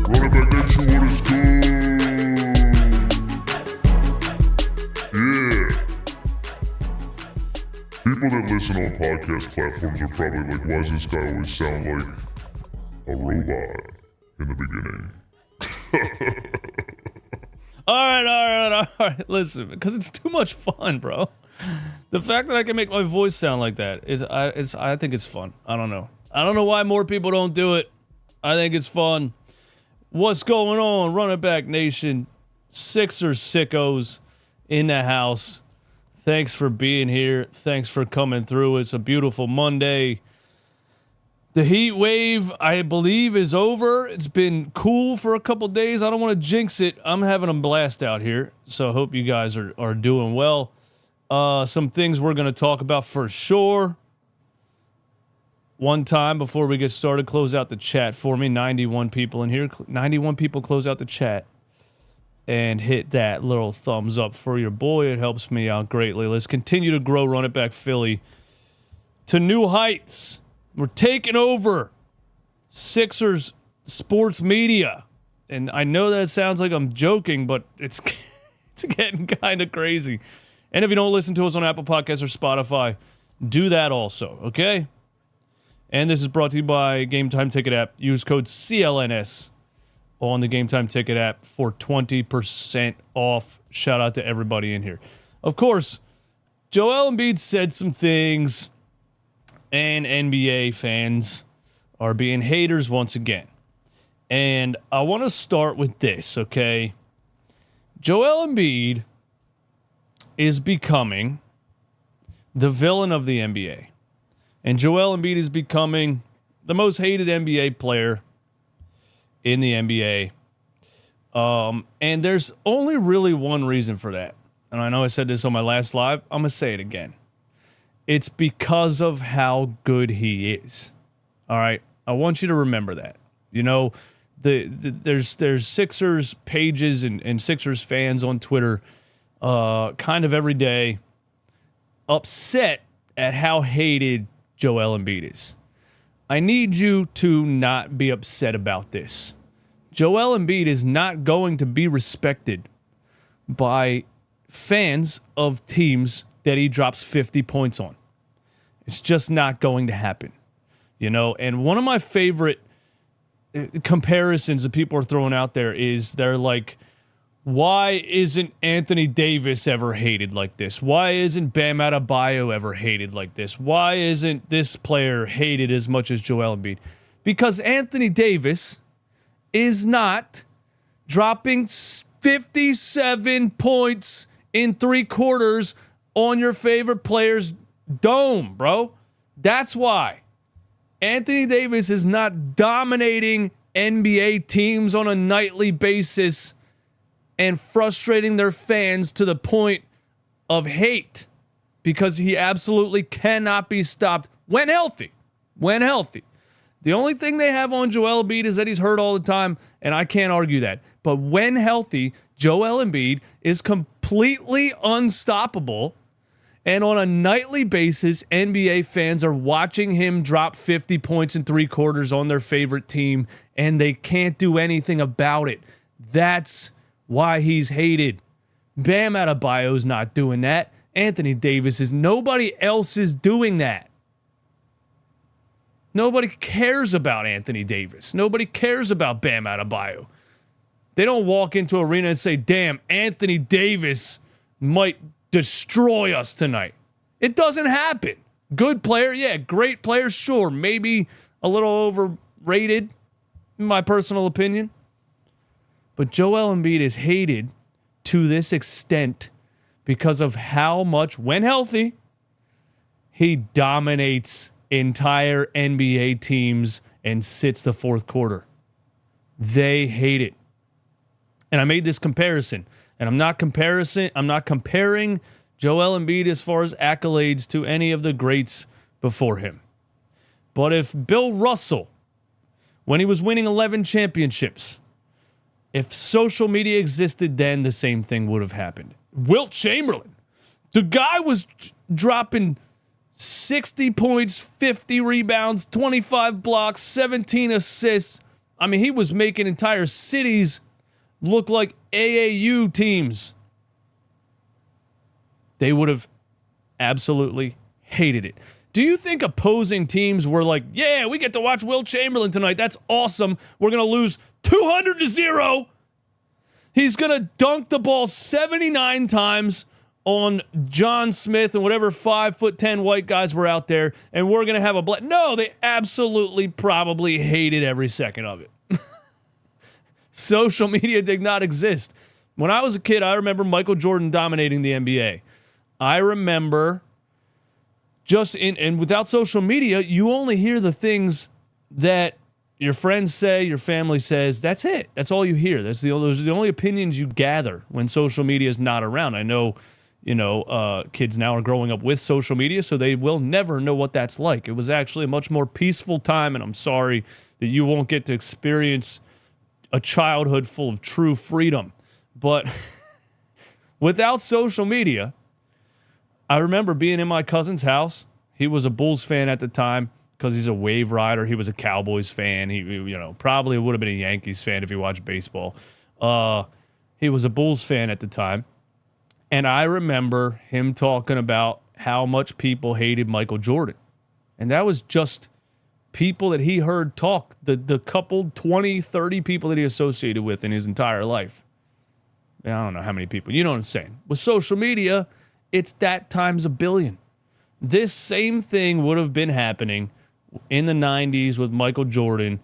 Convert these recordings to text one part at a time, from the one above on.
Running back nation, what is good? Yeah. People that listen on podcast platforms are probably like, why does this guy always sound like a robot in the beginning? All right. Listen, because it's too much fun, bro. The fact that I can make my voice sound like that I think it's fun. I don't know why more people don't do it. I think it's fun. What's going on, Running Back Nation? Sixers sickos in the house. Thanks for being here. Thanks for coming through. It's a beautiful Monday. The heat wave, I believe, is over. It's been cool for a couple days. I don't want to jinx it. I'm having a blast out here, so I hope you guys are doing well. Some things we're going to talk about for sure. One time before we get started, close out the chat for me. 91 people in here. 91 people close out the chat. And hit that little thumbs up for your boy. It helps me out greatly. Let's continue to grow Run It Back Philly to new heights. We're taking over Sixers sports media. And I know that sounds like I'm joking, but it's getting kind of crazy. And if you don't listen to us on Apple Podcasts or Spotify, do that also, okay? And this is brought to you by Game Time Ticket app. Use code CLNS on the Game Time Ticket app for 20% off. Shout out to everybody in here. Of course, Joel Embiid said some things, and NBA fans are being haters once again. And I want to start with this, okay? Joel Embiid is becoming the villain of the NBA. And Joel Embiid is becoming the most hated NBA player in the NBA. And there's only really one reason for that. And I know I said this on my last live. I'm going to say it again. It's because of how good he is. All right? I want you to remember that. You know, there's Sixers pages and Sixers fans on Twitter kind of every day upset at how hated Joel Embiid is. I need you to not be upset about this. Joel Embiid is not going to be respected by fans of teams that he drops 50 points on. It's just not going to happen. You know, and one of my favorite comparisons that people are throwing out there is they're like, why isn't Anthony Davis ever hated like this? Why isn't Bam Adebayo ever hated like this? Why isn't this player hated as much as Joel Embiid? Because Anthony Davis is not dropping 57 points in 3 quarters on your favorite player's dome, bro. That's why. Anthony Davis is not dominating NBA teams on a nightly basis and frustrating their fans to the point of hate, because he absolutely cannot be stopped when healthy. When healthy. The only thing they have on Joel Embiid is that he's hurt all the time, and I can't argue that. But when healthy, Joel Embiid is completely unstoppable, and on a nightly basis, NBA fans are watching him drop 50 points in 3 quarters on their favorite team, and they can't do anything about it. That's why he's hated. Bam Adebayo's not doing that. Anthony Davis is. Nobody else is doing that. Nobody cares about Anthony Davis. Nobody cares about Bam Adebayo. They don't walk into an arena and say, damn, Anthony Davis might destroy us tonight. It doesn't happen. Good player, yeah. Great player, sure. Maybe a little overrated, in my personal opinion. But Joel Embiid is hated to this extent because of how much, when healthy, he dominates entire NBA teams and sits the fourth quarter. They hate it. And I made this comparison. And I'm not comparing Joel Embiid as far as accolades to any of the greats before him. But if Bill Russell, when he was winning 11 championships, if social media existed then, the same thing would have happened. Wilt Chamberlain, the guy was dropping 60 points, 50 rebounds, 25 blocks, 17 assists I mean, he was making entire cities look like AAU teams. They would have absolutely hated it. Do you think opposing teams were like, yeah, we get to watch Will Chamberlain tonight. That's awesome. We're going to lose 200-0. He's going to dunk the ball 79 times on John Smith and whatever 5'10" white guys were out there, and we're going to have a No, they absolutely probably hated every second of it. Social media did not exist. When I was a kid, I remember Michael Jordan dominating the NBA. I remember and without social media, you only hear the things that your friends say, your family says. That's it. That's all you hear. Those are the only opinions you gather when social media is not around. I know, kids now are growing up with social media, so they will never know what that's like. It was actually a much more peaceful time, and I'm sorry that you won't get to experience a childhood full of true freedom. But without social media, I remember being in my cousin's house. He was a Bulls fan at the time because he's a wave rider. He was a Cowboys fan. He probably would have been a Yankees fan if he watched baseball. He was a Bulls fan at the time. And I remember him talking about how much people hated Michael Jordan. And that was just people that he heard talk, the couple 20, 30 people that he associated with in his entire life. I don't know how many people. You know what I'm saying? With social media, it's that times a billion. This same thing would have been happening in the 90s with Michael Jordan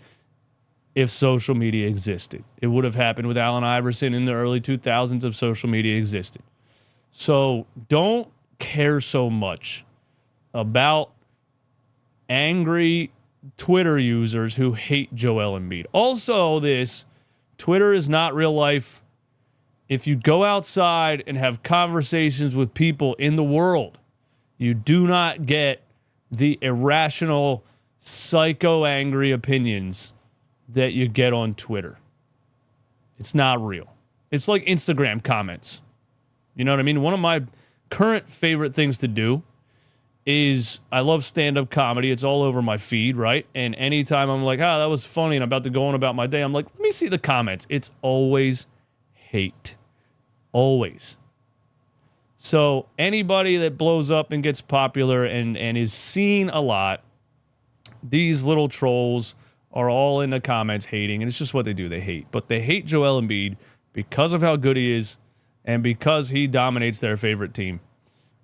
if social media existed. It would have happened with Allen Iverson in the early 2000s if social media existed. So don't care so much about angry Twitter users who hate Joel Embiid. Also, Twitter is not real life. If you go outside and have conversations with people in the world, you do not get the irrational, psycho-angry opinions that you get on Twitter. It's not real. It's like Instagram comments. You know what I mean? One of my current favorite things to do is I love stand-up comedy. It's all over my feed, right? And anytime I'm like, that was funny, and I'm about to go on about my day, I'm like, let me see the comments. It's always hate. Always. So anybody that blows up and gets popular and is seen a lot, these little trolls are all in the comments hating, and it's just what they do. They hate. But they hate Joel Embiid because of how good he is and because he dominates their favorite team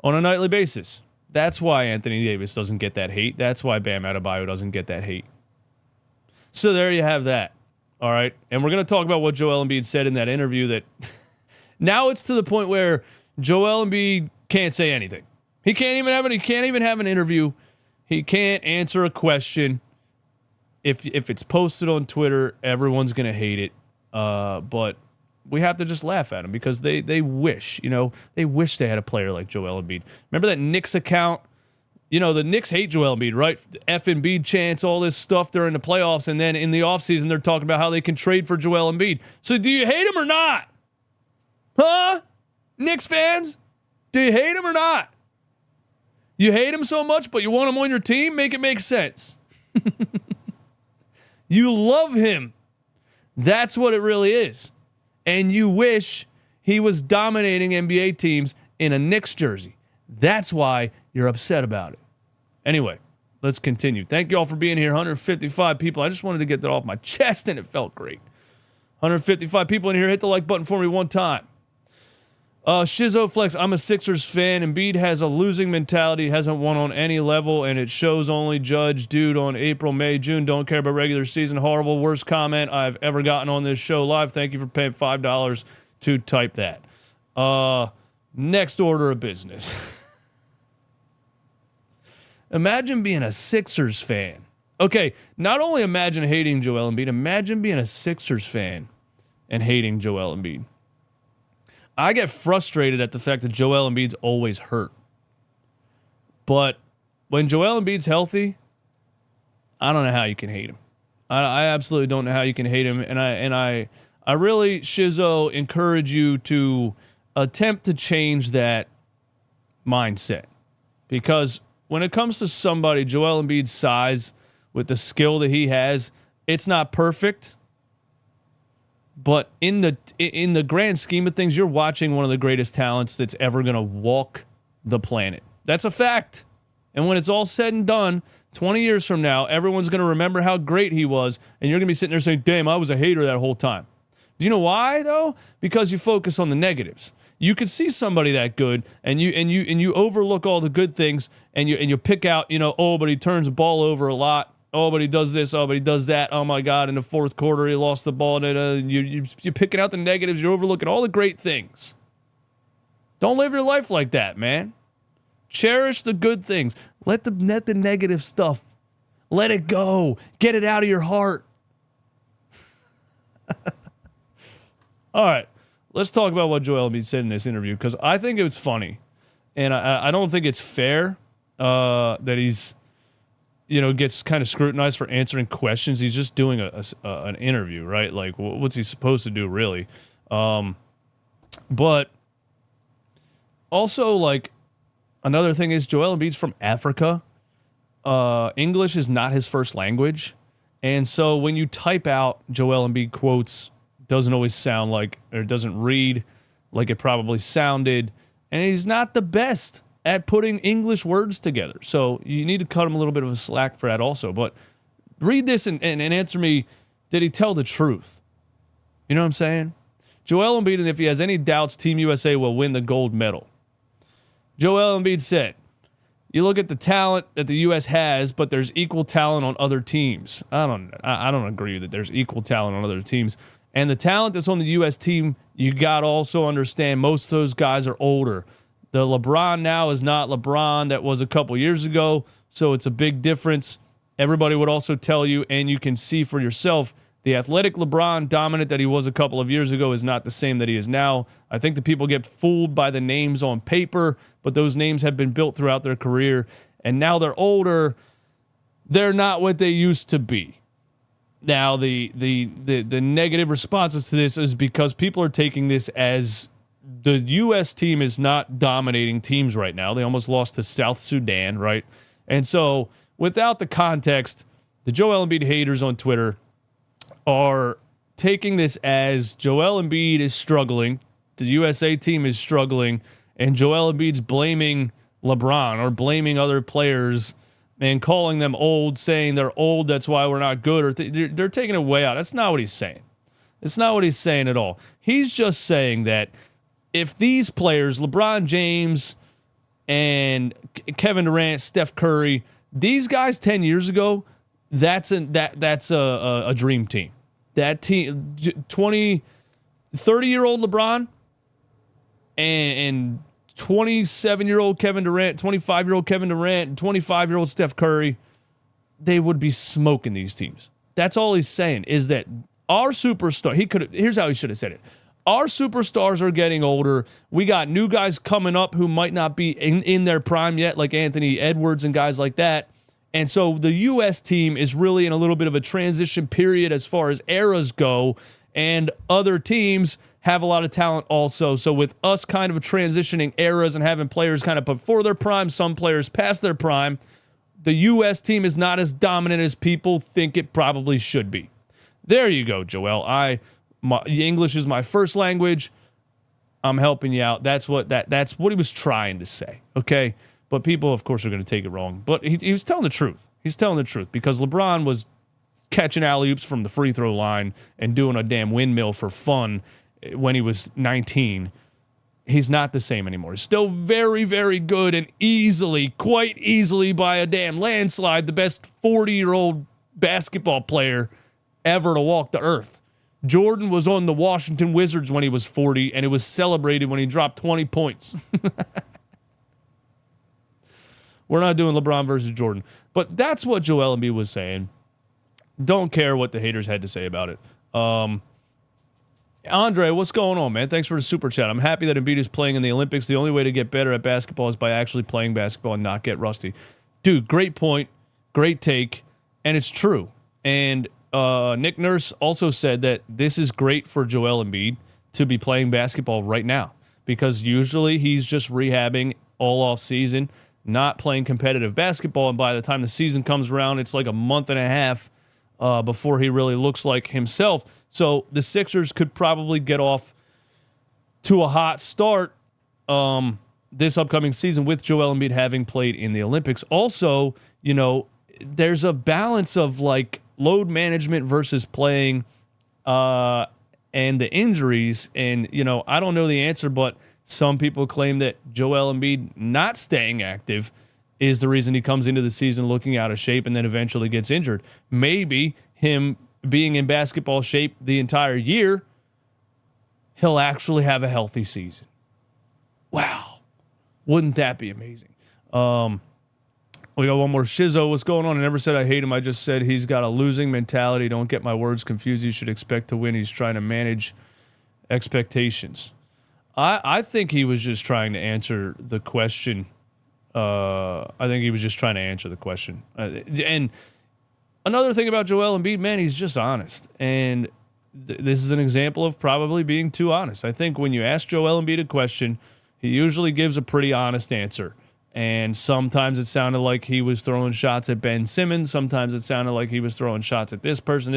on a nightly basis. That's why Anthony Davis doesn't get that hate. That's why Bam Adebayo doesn't get that hate. So there you have that. All right? And we're going to talk about what Joel Embiid said in that interview that now it's to the point where Joel Embiid can't say anything. He can't even have an interview. He can't answer a question. If it's posted on Twitter, everyone's going to hate it. But we have to just laugh at him because they wish they had a player like Joel Embiid. Remember that Knicks account? The Knicks hate Joel Embiid, right? F Embiid chants, all this stuff during the playoffs, and then in the offseason, they're talking about how they can trade for Joel Embiid. So do you hate him or not? Huh? Knicks fans? Do you hate him or not? You hate him so much, but you want him on your team? Make it make sense. You love him. That's what it really is. And you wish he was dominating NBA teams in a Knicks jersey. That's why you're upset about it. Anyway, let's continue. Thank you all for being here. 155 people. I just wanted to get that off my chest, and it felt great. 155 people in here. Hit the like button for me one time. Shizzo Flex, I'm a Sixers fan. Embiid has a losing mentality, hasn't won on any level, and it shows only Judge. Dude, on April, May, June, don't care about regular season. Horrible, worst comment I've ever gotten on this show live. Thank you for paying $5 to type that. Next order of business. Imagine being a Sixers fan. Okay, not only imagine hating Joel Embiid, imagine being a Sixers fan and hating Joel Embiid. I get frustrated at the fact that Joel Embiid's always hurt. But when Joel Embiid's healthy, I don't know how you can hate him. I absolutely don't know how you can hate him. And I really, Shizzo, encourage you to attempt to change that mindset. Because when it comes to somebody Joel Embiid's size, with the skill that he has, it's not perfect. But in the grand scheme of things, you're watching one of the greatest talents that's ever going to walk the planet. That's a fact. And when it's all said and done, 20 years from now, everyone's going to remember how great he was, and you're going to be sitting there saying, damn, I was a hater that whole time. Do you know why, though? Because you focus on the negatives. You could see somebody that good, and you overlook all the good things, and you pick out, oh, but he turns the ball over a lot. Oh, but he does this. Oh, but he does that. Oh, my God, in the fourth quarter, he lost the ball. And you're picking out the negatives. You're overlooking all the great things. Don't live your life like that, man. Cherish the good things. Let the negative stuff, let it go. Get it out of your heart. All right, let's talk about what Joel Embiid said in this interview, because I think it was funny, and I don't think it's fair that he's, gets kind of scrutinized for answering questions. He's just doing an interview, right? Like, what's he supposed to do, really? But also, like, another thing is Joel Embiid's from Africa. English is not his first language. And so when you type out Joel Embiid quotes, doesn't always sound like, or doesn't read like it probably sounded. And he's not the best at putting English words together. So you need to cut him a little bit of a slack for that also. But read this and answer me, did he tell the truth? You know what I'm saying? Joel Embiid, and if he has any doubts, Team USA will win the gold medal. Joel Embiid said, you look at the talent that the U.S. has, but there's equal talent on other teams. I don't agree that there's equal talent on other teams. And the talent that's on the U.S. team, you got to also understand most of those guys are older. The LeBron now is not LeBron that was a couple years ago, so it's a big difference. Everybody would also tell you, and you can see for yourself, the athletic LeBron dominant that he was a couple of years ago is not the same that he is now. I think the people get fooled by the names on paper, but those names have been built throughout their career, and now they're older. They're not what they used to be. Now, the negative responses to this is because people are taking this as the U.S. team is not dominating teams right now. They almost lost to South Sudan, right? And so, without the context, the Joel Embiid haters on Twitter are taking this as Joel Embiid is struggling, the USA team is struggling, and Joel Embiid's blaming LeBron or blaming other players and calling them old, saying they're old, that's why we're not good, or they're taking it way out. That's not what he's saying. It's not what he's saying at all. He's just saying that if these players, LeBron James and Kevin Durant, Steph Curry, these guys 10 years ago, that's a dream team. That team, 30-year-old LeBron and 27-year-old Kevin Durant, 25-year-old Kevin Durant, and 25-year-old Steph Curry, they would be smoking these teams. That's all he's saying, is that our superstar, here's how he should have said it. Our superstars are getting older. We got new guys coming up who might not be in their prime yet, like Anthony Edwards and guys like that. And so the U.S. team is really in a little bit of a transition period as far as eras go, and other teams have a lot of talent also. So with us kind of transitioning eras and having players kind of before their prime, some players past their prime, the U.S. team is not as dominant as people think it probably should be. There you go, Joel. English is my first language. I'm helping you out. That's what he was trying to say, okay? But people, of course, are going to take it wrong. But he was telling the truth. He's telling the truth because LeBron was catching alley-oops from the free throw line and doing a damn windmill for fun when he was 19. He's not the same anymore. He's still very, very good and quite easily by a damn landslide, the best 40-year-old basketball player ever to walk the earth. Jordan was on the Washington Wizards when he was 40, and it was celebrated when he dropped 20 points. We're not doing LeBron versus Jordan. But that's what Joel Embiid was saying. Don't care what the haters had to say about it. Andre, what's going on, man? Thanks for the super chat. I'm happy that Embiid is playing in the Olympics. The only way to get better at basketball is by actually playing basketball and not get rusty. Dude, great point. Great take. And it's true. And Nick Nurse also said that this is great for Joel Embiid to be playing basketball right now because usually he's just rehabbing all off season, not playing competitive basketball, and by the time the season comes around, it's like a month and a half before he really looks like himself. So the Sixers could probably get off to a hot start this upcoming season with Joel Embiid having played in the Olympics. Also, there's a balance of like load management versus playing and the injuries. And, I don't know the answer, but some people claim that Joel Embiid not staying active is the reason he comes into the season looking out of shape and then eventually gets injured. Maybe him being in basketball shape the entire year, he'll actually have a healthy season. Wow. Wouldn't that be amazing? We got one more. Shizzo, what's going on? I never said I hate him. I just said he's got a losing mentality. Don't get my words confused. He should expect to win. He's trying to manage expectations. I think he was just trying to answer the question. And another thing about Joel Embiid, man, he's just honest. And this is an example of probably being too honest. I think when you ask Joel Embiid a question, he usually gives a pretty honest answer. And sometimes it sounded like he was throwing shots at Ben Simmons. Sometimes it sounded like he was throwing shots at this person.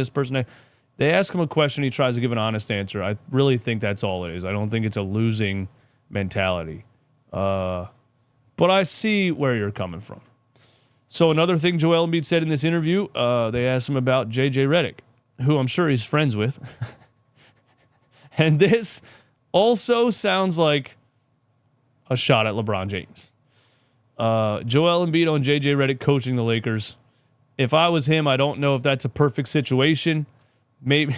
They ask him a question, he tries to give an honest answer. I really think that's all it is. I don't think it's a losing mentality. But I see where you're coming from. So another thing Joel Embiid said in this interview, they asked him about JJ Redick, who I'm sure he's friends with. And this also sounds like a shot at LeBron James. Joel Embiid on JJ Redick coaching the Lakers. If I was him, I don't know if that's a perfect situation. Maybe,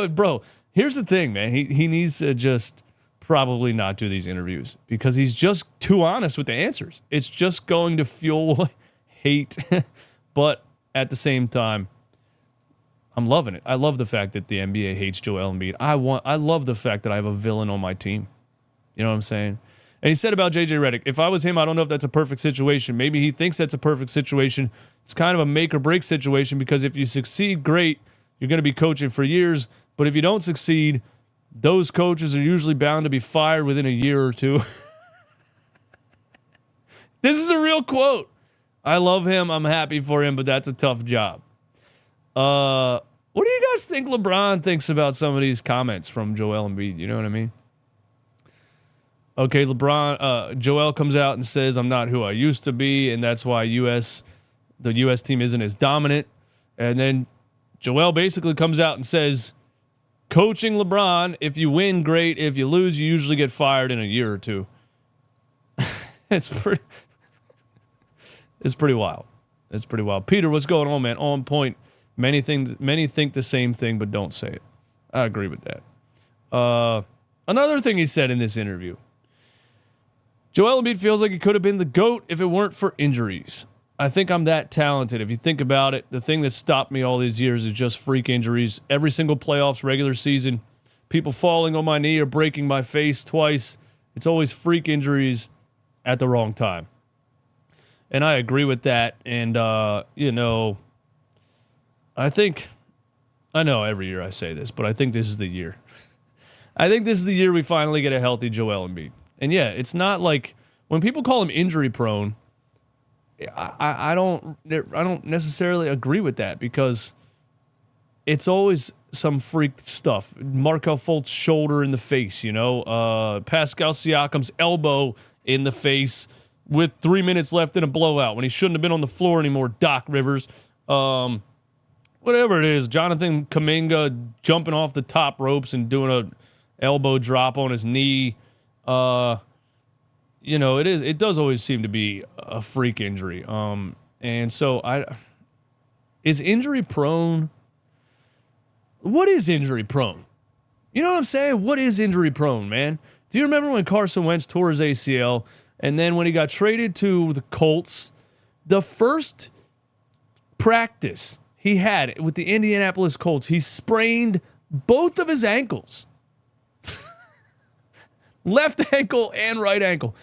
bro, here's the thing, man. He needs to just probably not do these interviews because he's just too honest with the answers. It's just going to fuel hate. But at the same time, I'm loving it. I love the fact that the NBA hates Joel Embiid. I love the fact that I have a villain on my team. You know what I'm saying? And he said about JJ Redick, if I was him, I don't know if that's a perfect situation. Maybe he thinks that's a perfect situation. It's kind of a make or break situation because if you succeed, great. You're going to be coaching for years. But if you don't succeed, those coaches are usually bound to be fired within a year or two. This is a real quote. I love him. I'm happy for him, but that's a tough job. What do you guys think LeBron thinks about some of these comments from Joel Embiid? You know what I mean? Okay, Joel comes out and says, I'm not who I used to be, and that's why the U.S. team isn't as dominant. And then Joel basically comes out and says, coaching LeBron, if you win, great. If you lose, you usually get fired in a year or two. It's pretty wild. It's pretty wild. Peter, what's going on, man? On point. Many think the same thing, but don't say it. I agree with that. Another thing he said in this interview. Joel Embiid feels like he could have been the GOAT if it weren't for injuries. I think I'm that talented. If you think about it, the thing that stopped me all these years is just freak injuries. Every single playoffs, regular season, people falling on my knee or breaking my face twice. It's always freak injuries at the wrong time. And I agree with that. And, I know every year I say this, but I think this is the year. I think this is the year we finally get a healthy Joel Embiid. And yeah, it's not like when people call him injury prone, I don't necessarily agree with that because it's always some freak stuff. Markelle Fultz's shoulder in the face, Pascal Siakam's elbow in the face with 3 minutes left in a blowout when he shouldn't have been on the floor anymore. Doc Rivers, whatever it is, Jonathan Kuminga jumping off the top ropes and doing a elbow drop on his knee. It does always seem to be a freak injury. And so is injury prone? What is injury prone? You know what I'm saying? What is injury prone, man? Do you remember when Carson Wentz tore his ACL and then when he got traded to the Colts, the first practice he had with the Indianapolis Colts, he sprained both of his ankles. Left ankle and right ankle.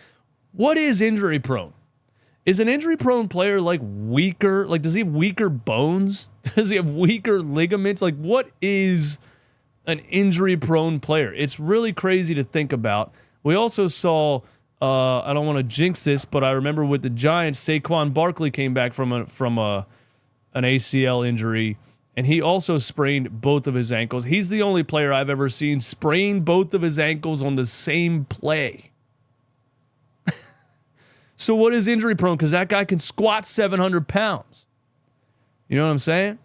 What is injury prone? Is an injury prone player like weaker? Like, does he have weaker bones? Does he have weaker ligaments? Like, what is an injury prone player? It's really crazy to think about. We also saw, I don't want to jinx this, but I remember with the Giants, Saquon Barkley came back from an ACL injury and he also sprained both of his ankles. He's the only player I've ever seen sprain both of his ankles on the same play. So what is injury prone? Because that guy can squat 700 pounds. You know what I'm saying?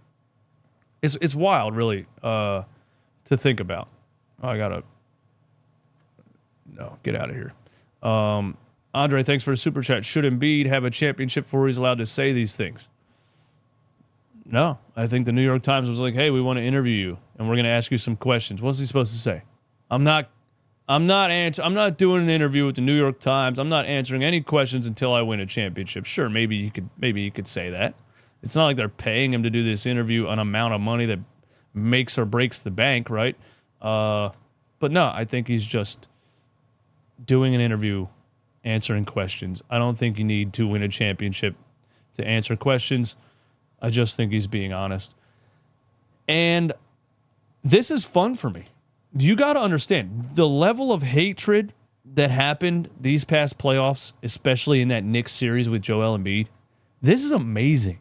It's wild, really, to think about. Oh, I gotta... No, get out of here. Andre, thanks for the super chat. Should Embiid have a championship before he's allowed to say these things? No, I think the New York Times was like, hey, we want to interview you, and we're going to ask you some questions. What's he supposed to say? I'm not doing an interview with the New York Times. I'm not answering any questions until I win a championship. Sure, maybe you could say that. It's not like they're paying him to do this interview an amount of money that makes or breaks the bank, right? But no, I think he's just doing an interview, answering questions. I don't think you need to win a championship to answer questions. I just think he's being honest. And this is fun for me. You got to understand the level of hatred that happened these past playoffs, especially in that Knicks series with Joel Embiid. This is amazing.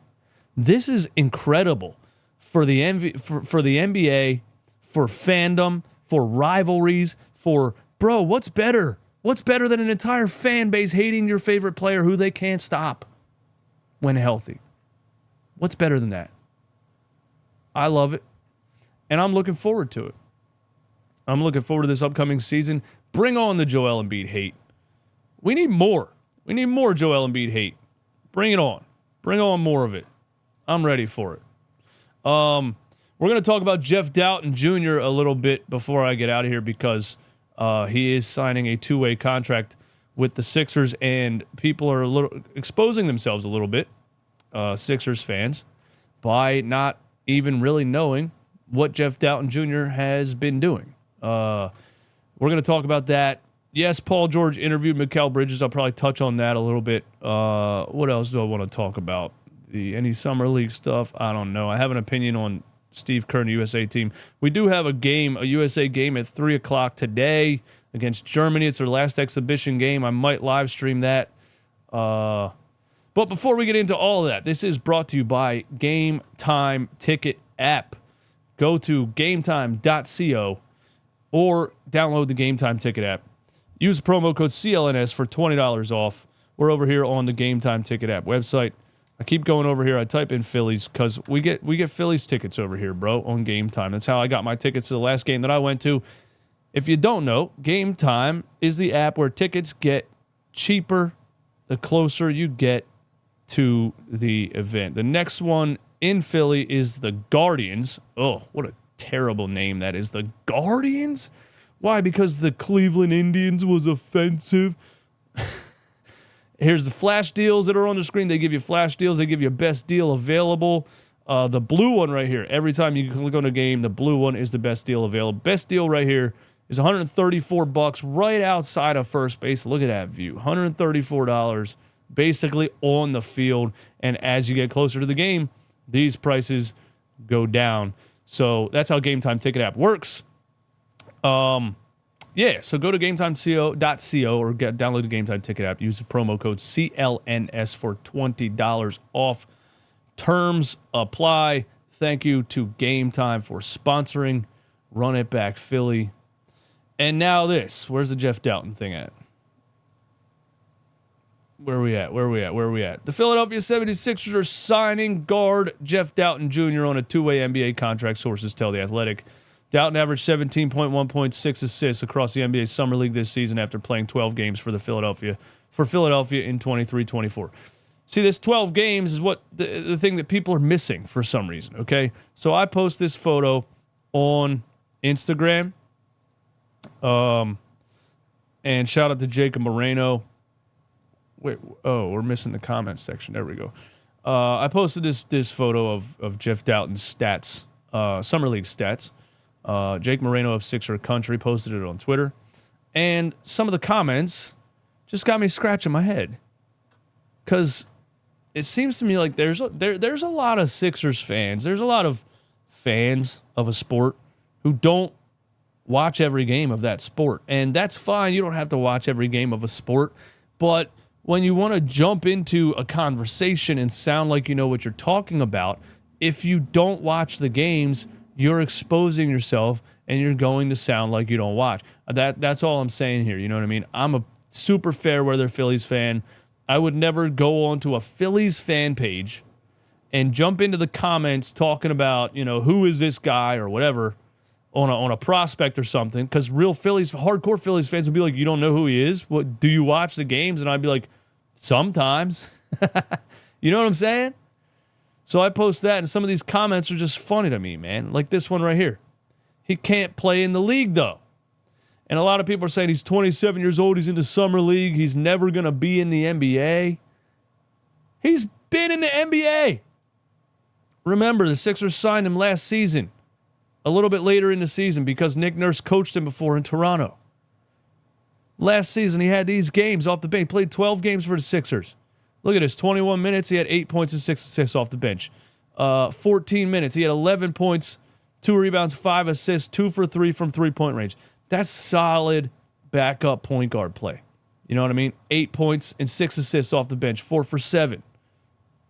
This is incredible for the NBA, for fandom, for rivalries, for, bro, what's better? What's better than an entire fan base hating your favorite player who they can't stop when healthy? What's better than that? I love it, and I'm looking forward to it. I'm looking forward to this upcoming season. Bring on the Joel Embiid hate. We need more. We need more Joel Embiid hate. Bring it on. Bring on more of it. I'm ready for it. We're going to talk about Jeff Dowtin Jr. a little bit before I get out of here because he is signing a two-way contract with the Sixers, and people are exposing themselves a little bit, Sixers fans, by not even really knowing what Jeff Dowtin Jr. has been doing. We're going to talk about that. Yes, Paul George interviewed Mikal Bridges. I'll probably touch on that a little bit. What else do I want to talk about? Any summer league stuff? I don't know. I have an opinion on Steve Kerr and the USA team. We do have a USA game at 3 o'clock today against Germany. It's their last exhibition game. I might live stream that. But before we get into all of that, this is brought to you by Game Time Ticket app. Go to gametime.co or download the Game Time Ticket app. Use the promo code CLNS for $20 off. We're over here on the Game Time Ticket app website. I keep going over here. I type in Phillies because we get Phillies tickets over here, bro, on Game Time. That's how I got my tickets to the last game that I went to. If you don't know, Game Time is the app where tickets get cheaper the closer you get to the event. The next one in Philly is the Guardians. Oh, what a terrible name that is. The Guardians? Why? Because the Cleveland Indians was offensive. Here's the flash deals that are on the screen. They give you flash deals. They give you best deal available. The blue one right here. Every time you click on a game, the blue one is the best deal available. Best deal right here is $134 right outside of first base. Look at that view. $134 basically on the field. And as you get closer to the game, these prices go down. So that's how Game Time Ticket app works. Yeah, so go to gametime.co or download the Game Time Ticket app. Use the promo code CLNS for $20 off. Terms apply. Thank you to Game Time for sponsoring Run It Back Philly. And now this. Where's the Jeff Dowtin thing at? Where are we at? The Philadelphia 76ers are signing guard Jeff Dowtin Jr. on a two-way NBA contract, sources tell The Athletic. Dowtin averaged 17.1.6 assists across the NBA Summer League this season after playing 12 games for Philadelphia in 23-24. See, this 12 games is what the thing that people are missing for some reason, okay? So I post this photo on Instagram. And shout out to Jacob Moreno. Wait, we're missing the comments section. There we go. I posted this photo of Jeff Dowtin's stats, Summer League stats. Jake Moreno of Sixer Country posted it on Twitter. And some of the comments just got me scratching my head. Because it seems to me like there's a lot of Sixers fans. There's a lot of fans of a sport who don't watch every game of that sport. And that's fine. You don't have to watch every game of a sport. But when you want to jump into a conversation and sound like you know what you're talking about, if you don't watch the games, you're exposing yourself and you're going to sound like you don't watch. That's all I'm saying here. You know what I mean? I'm a super fair weather Phillies fan. I would never go onto a Phillies fan page and jump into the comments talking about, who is this guy or whatever on a prospect or something, because hardcore Phillies fans would be like, you don't know who he is? What, do you watch the games? And I'd be like, sometimes. You know what I'm saying? So I post that, and some of these comments are just funny to me, man. Like this one right here. He can't play in the league, though. And a lot of people are saying he's 27 years old, he's in the summer league, he's never going to be in the NBA. He's been in the NBA. Remember, the Sixers signed him last season, a little bit later in the season, because Nick Nurse coached him before in Toronto. Last season, he had these games off the bench. He played 12 games for the Sixers. Look at this, 21 minutes, he had 8 points and 6 assists off the bench. 14 minutes, he had 11 points, 2 rebounds, 5 assists, 2 for 3 from three-point range. That's solid backup point guard play. You know what I mean? 8 points and 6 assists off the bench, 4 for 7.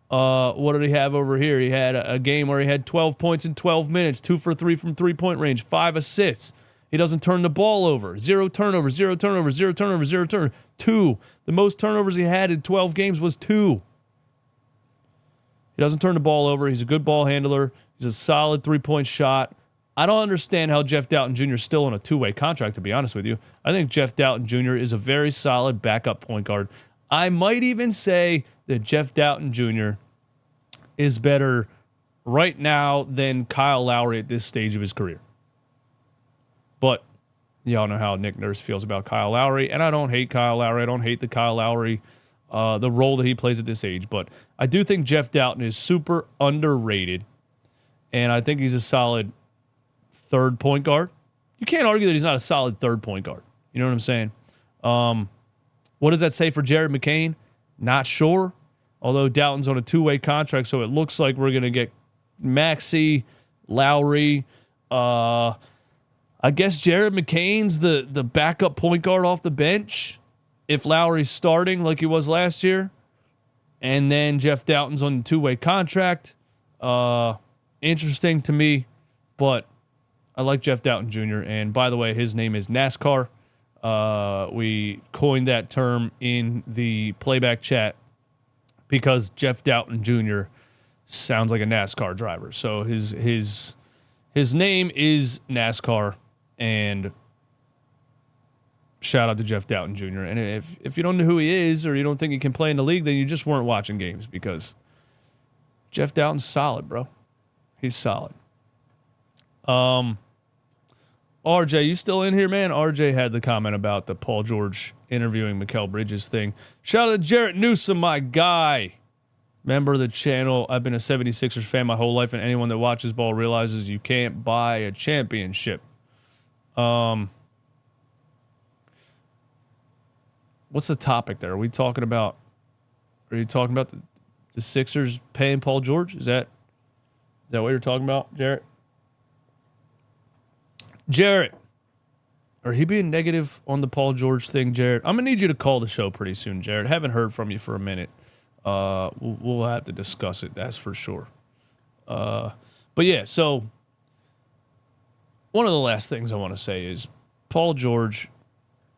What did he have over here? He had a game where he had 12 points in 12 minutes, 2 for 3 from three-point range, 5 assists. He doesn't turn the ball over. 0 turnovers, 0 turnovers, 0 turnovers, 0 turnovers. 2. The most turnovers he had in 12 games was 2. He doesn't turn the ball over. He's a good ball handler. He's a solid three-point shot. I don't understand how Jeff Dowtin Jr. is still on a two-way contract, to be honest with you. I think Jeff Dowtin Jr. is a very solid backup point guard. I might even say that Jeff Dowtin Jr. is better right now than Kyle Lowry at this stage of his career. But y'all know how Nick Nurse feels about Kyle Lowry, and I don't hate Kyle Lowry. I don't hate the Kyle Lowry, the role that he plays at this age. But I do think Jeff Dowtin is super underrated, and I think he's a solid third point guard. You can't argue that he's not a solid third point guard. You know what I'm saying? What does that say for Jared McCain? Not sure. Although Dowtin's on a two-way contract, so it looks like we're going to get Maxey, Lowry. I guess Jared McCain's the backup point guard off the bench if Lowry's starting like he was last year. And then Jeff Dowtin's on the two-way contract. Interesting to me, but I like Jeff Dowtin Jr. And by the way, his name is NASCAR. We coined that term in the playback chat because Jeff Dowtin Jr. sounds like a NASCAR driver. So his name is NASCAR, and shout out to Jeff Dowtin Jr. And if you don't know who he is or you don't think he can play in the league, then you just weren't watching games, because Jeff Dowtin's solid, bro. He's solid. RJ, you still in here, man? RJ had the comment about the Paul George interviewing Mikal Bridges thing. Shout out to Jarrett Newsom, my guy. Member of the channel. I've been a 76ers fan my whole life, and anyone that watches ball realizes you can't buy a championship. What's the topic there? Are you talking about the Sixers paying Paul George? Is that what you're talking about, Jarrett? Jarrett, are he being negative on the Paul George thing, Jarrett? I'm going to need you to call the show pretty soon, Jarrett. Haven't heard from you for a minute. We'll have to discuss it, that's for sure. But yeah, so one of the last things I want to say is Paul George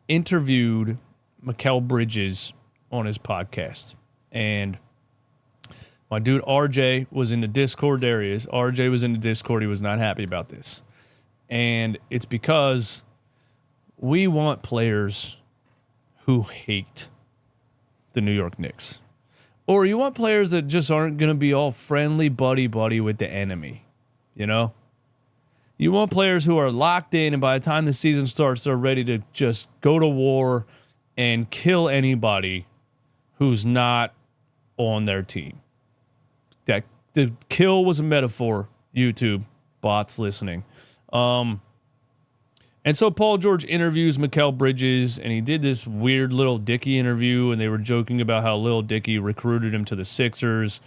interviewed Mikal Bridges on his podcast. And my dude RJ was in the Discord areas. RJ was in the Discord. He was not happy about this. And it's because we want players who hate the New York Knicks. Or you want players that just aren't going to be all friendly buddy-buddy with the enemy, you know? You want players who are locked in, and by the time the season starts, they're ready to just go to war and kill anybody who's not on their team. That the kill was a metaphor, YouTube, bots listening. And so Paul George interviews Mikal Bridges, and he did this weird Lil Dicky interview, and they were joking about how Lil Dicky recruited him to the Sixers.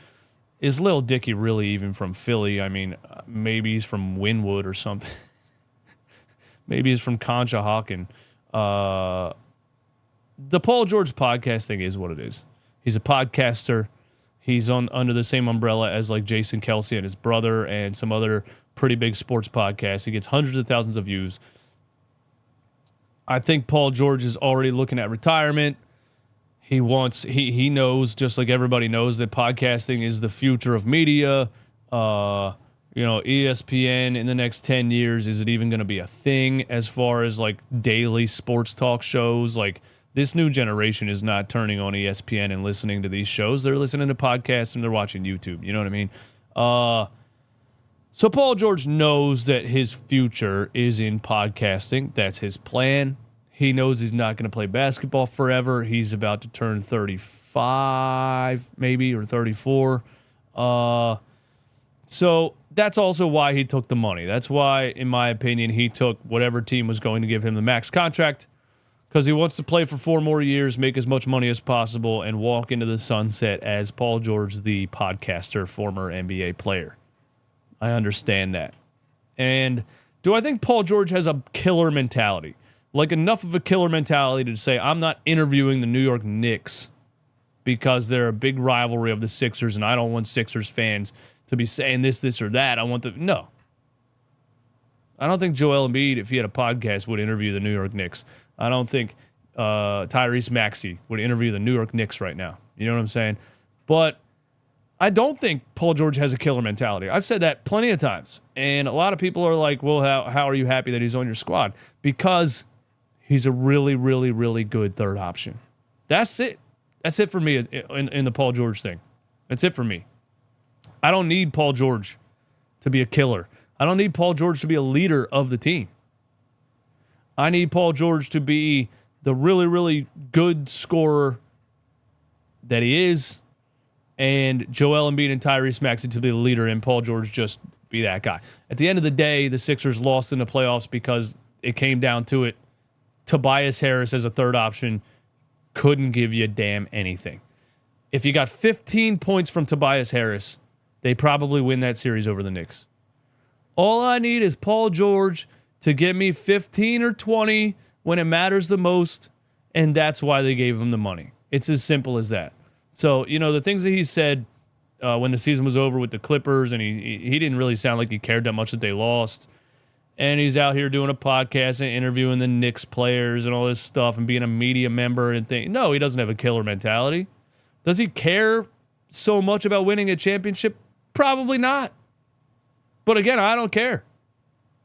Is Lil Dicky really even from Philly? I mean, maybe he's from Wynwood or something. Maybe he's from Conshohocken. The Paul George podcast thing is what it is. He's a podcaster. He's under the same umbrella as like Jason Kelsey and his brother and some other pretty big sports podcasts. He gets hundreds of thousands of views. I think Paul George is already looking at retirement. He knows, just like everybody knows, that podcasting is the future of media. ESPN in the next 10 years, is it even going to be a thing as far as like daily sports talk shows? Like, this new generation is not turning on ESPN and listening to these shows. They're listening to podcasts and they're watching YouTube. You know what I mean? So Paul George knows that his future is in podcasting. That's his plan. He knows he's not going to play basketball forever. He's about to turn 35, maybe, or 34. So that's also why he took the money. That's why, in my opinion, he took whatever team was going to give him the max contract, because he wants to play for 4 more years, make as much money as possible, and walk into the sunset as Paul George, the podcaster, former NBA player. I understand that. And do I think Paul George has a killer mentality? Like, enough of a killer mentality to say, I'm not interviewing the New York Knicks because they're a big rivalry of the Sixers, and I don't want Sixers fans to be saying this, or that. No. I don't think Joel Embiid, if he had a podcast, would interview the New York Knicks. I don't think Tyrese Maxey would interview the New York Knicks right now. You know what I'm saying? But I don't think Paul George has a killer mentality. I've said that plenty of times. And a lot of people are like, well, how are you happy that he's on your squad? Because he's a really, really, really good third option. That's it. That's it for me in the Paul George thing. That's it for me. I don't need Paul George to be a killer. I don't need Paul George to be a leader of the team. I need Paul George to be the really, really good scorer that he is, and Joel Embiid and Tyrese Maxey to be the leader, and Paul George just be that guy. At the end of the day, the Sixers lost in the playoffs because it came down to it. Tobias Harris as a third option couldn't give you a damn anything. If you got 15 points from Tobias Harris, they probably win that series over the Knicks. All I need is Paul George to give me 15 or 20 when it matters the most, and that's why they gave him the money. It's as simple as that. So, the things that he said when the season was over with the Clippers, and he didn't really sound like he cared that much that they lost, and he's out here doing a podcast and interviewing the Knicks players and all this stuff and being a media member and things. No, he doesn't have a killer mentality. Does he care so much about winning a championship? Probably not. But again, I don't care.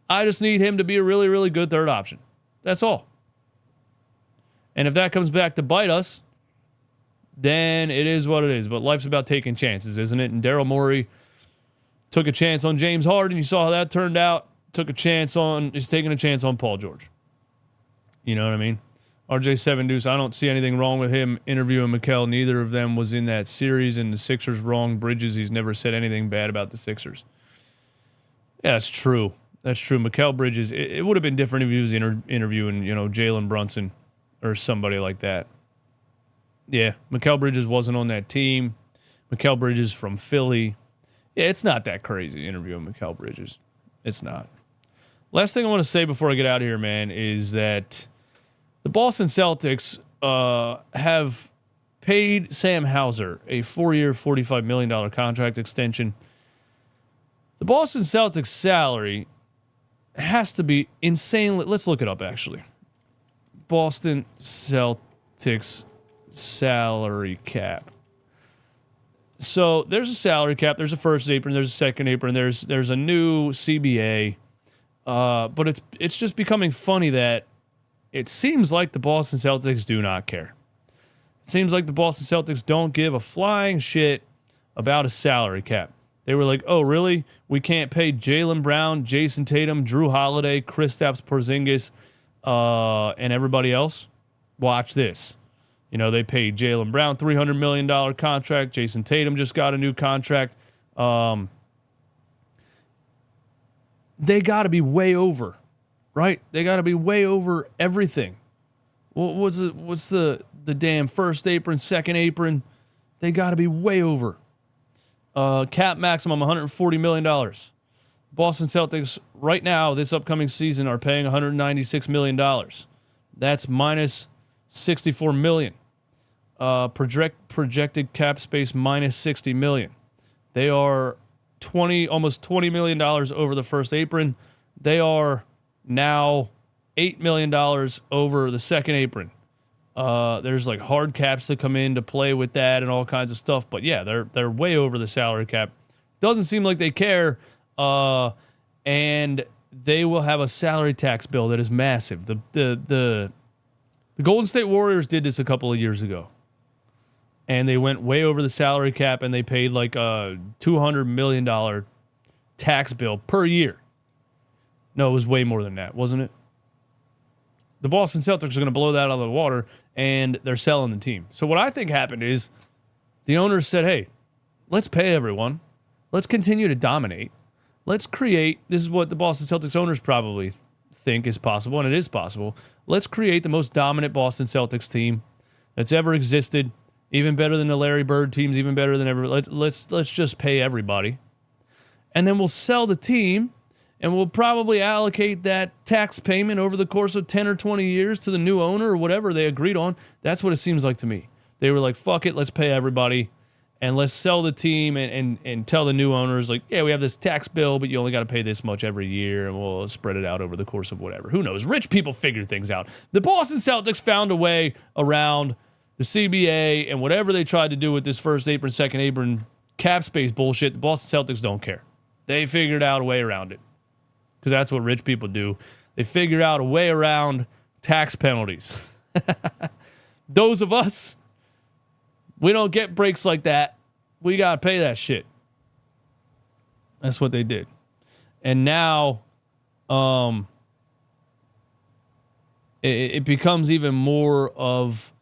I just need him to be a really, really good third option. That's all. And if that comes back to bite us, then it is what it is. But life's about taking chances, isn't it? And Daryl Morey took a chance on James Harden. You saw how that turned out. He's taking a chance on Paul George. You know what I mean? RJ7 Deuce, I don't see anything wrong with him interviewing Mikal. Neither of them was in that series, and the Sixers wrong. Bridges, he's never said anything bad about the Sixers. Yeah, that's true. That's true. Mikal Bridges, it would have been different if he was interviewing, Jalen Brunson or somebody like that. Yeah, Mikal Bridges wasn't on that team. Mikal Bridges from Philly. Yeah, it's not that crazy interviewing Mikal Bridges. It's not. Last thing I want to say before I get out of here, man, is that the Boston Celtics have paid Sam Hauser a 4-year, $45 million contract extension. The Boston Celtics salary has to be insanely... Let's look it up, actually. Boston Celtics salary cap. So there's a salary cap. There's a first apron. There's a second apron. There's a new CBA. But it's just becoming funny that it seems like the Boston Celtics do not care. It seems like the Boston Celtics don't give a flying shit about a salary cap. They were like, oh, really? We can't pay Jaylen Brown, Jason Tatum, Drew Holiday, Kristaps Porzingis, and everybody else? Watch this. They paid Jaylen Brown $300 million contract. Jason Tatum just got a new contract. They got to be way over, right? They got to be way over everything. What's the damn first apron, second apron? They got to be way over. Cap maximum $140 million. Boston Celtics right now, this upcoming season, are paying $196 million. That's minus $64 million. projected cap space minus $60 million. They are almost $20 million over the first apron. They are now $8 million over the second apron. There's like hard caps that come in to play with that and all kinds of stuff. But yeah, they're way over the salary cap. Doesn't seem like they care. And they will have a salary tax bill that is massive. The Golden State Warriors did this a couple of years ago. And they went way over the salary cap and they paid like a $200 million tax bill per year. No, it was way more than that, wasn't it? The Boston Celtics are going to blow that out of the water, and they're selling the team. So what I think happened is the owners said, hey, let's pay everyone. Let's continue to dominate. Let's create, this is what the Boston Celtics owners probably think is possible, and it is possible. Let's create the most dominant Boston Celtics team that's ever existed, even better than the Larry Bird teams, even better than ever. Let's just pay everybody. And then we'll sell the team, and we'll probably allocate that tax payment over the course of 10 or 20 years to the new owner or whatever they agreed on. That's what it seems like to me. They were like, fuck it, let's pay everybody, and let's sell the team and tell the new owners, like, yeah, we have this tax bill, but you only got to pay this much every year, and we'll spread it out over the course of whatever. Who knows? Rich people figure things out. The Boston Celtics found a way around the CBA and whatever they tried to do with this first apron, second apron cap space bullshit. The Boston Celtics don't care. They figured out a way around it. Because that's what rich people do. They figured out a way around tax penalties. Those of us, we don't get breaks like that. We got to pay that shit. That's what they did. And now it becomes even more of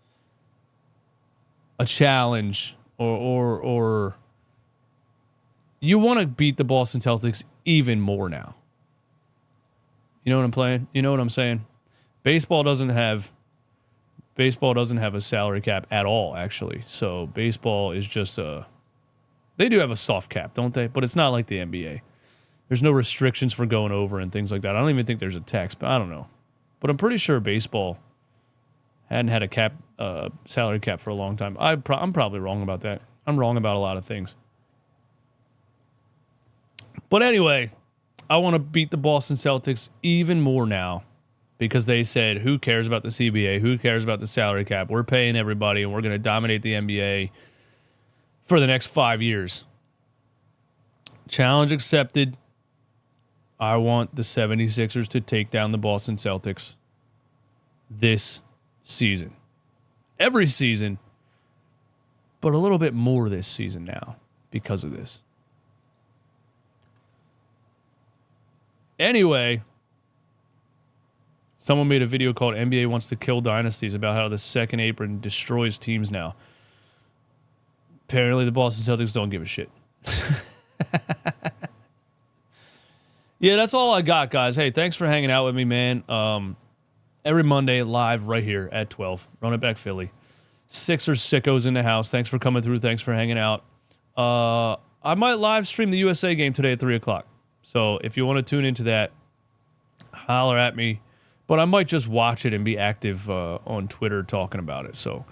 a challenge or you want to beat the Boston Celtics even more now. You know what I'm playing? You know what I'm saying? Baseball doesn't have a salary cap at all, actually. So baseball is just they do have a soft cap, don't they? But it's not like the NBA. There's no restrictions for going over and things like that. I don't even think there's a tax, but I don't know. But I'm pretty sure baseball hadn't had a salary cap for a long time. I'm probably wrong about that. I'm wrong about a lot of things. But anyway, I want to beat the Boston Celtics even more now because they said, who cares about the CBA? Who cares about the salary cap? We're paying everybody, and we're going to dominate the NBA for the next 5 years. Challenge accepted. I want the 76ers to take down the Boston Celtics this season. Every season, but a little bit more this season now because of this. Anyway, someone made a video called NBA Wants to Kill Dynasties about how the second apron destroys teams now. Apparently, the Boston Celtics don't give a shit. Yeah, that's all I got, guys. Hey, thanks for hanging out with me, man. Every Monday, live right here at 12. Run it back, Philly. Sixers sickos in the house. Thanks for coming through. Thanks for hanging out. I might live stream the USA game today at 3 o'clock. So if you want to tune into that, holler at me. But I might just watch it and be active on Twitter talking about it. So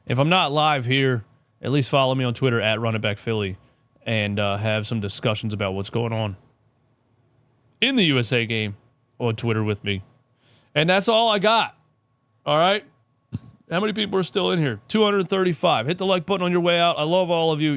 if I'm not live here, at least follow me on Twitter at RunItBackPhilly and have some discussions about what's going on in the USA game on Twitter with me. And that's all I got. All right? How many people are still in here? 235. Hit the like button on your way out. I love all of you.